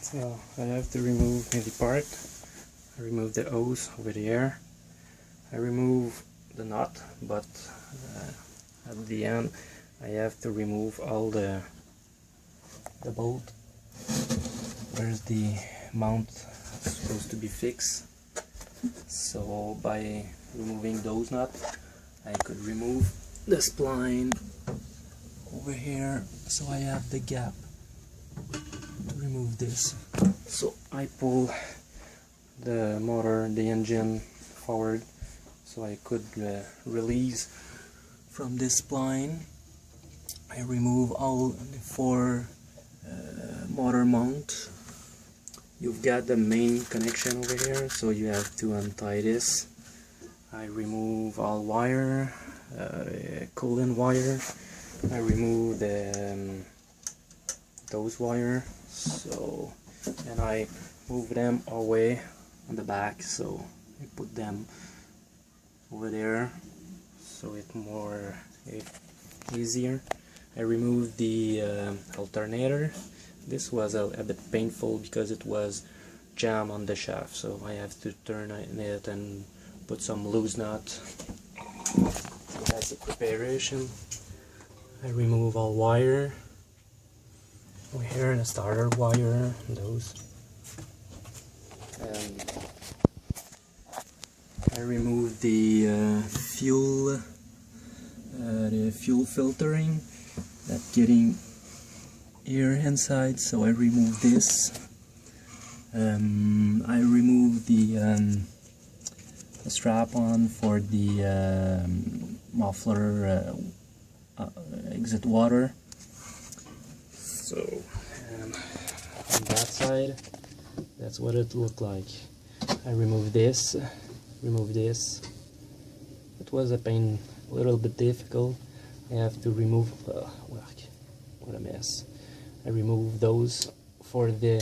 So I have to remove the part. I remove the hose over there. I remove the nut, but at the end I have to remove all the bolt where's the mount supposed to be fixed. So by removing those nuts I could remove the spline over here, so I have the gap to remove this. So I pull the motor, the engine forward, so I could release from this spline. I remove all the four motor mount. You've got the main connection over here, so you have to untie this. I remove all wire, coolant wire. I remove the those wire, so, and I move them away on the back, so I put them over there so it's more easier. I removed the alternator. This was a bit painful because it was jammed on the shaft, so I have to turn it and put some loose nut. So that's the preparation. I remove all wire over here, the starter wire, those. And I remove the fuel filtering that getting here inside, so I remove this. I remove the strap-on for the muffler exit water. So on that side, that's what it looked like. I remove this, It was a pain, a little bit difficult. I have to remove, what a mess. I remove those for the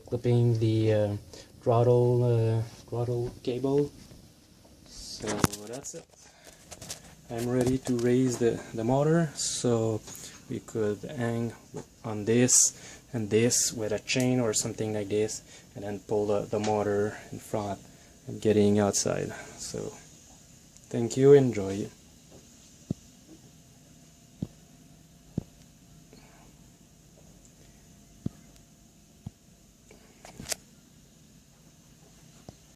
clipping the throttle cable. So that's it. I'm ready to raise the motor, so we could hang on this and this with a chain or something like this, and then pull the motor in front and getting outside. So thank you, enjoy.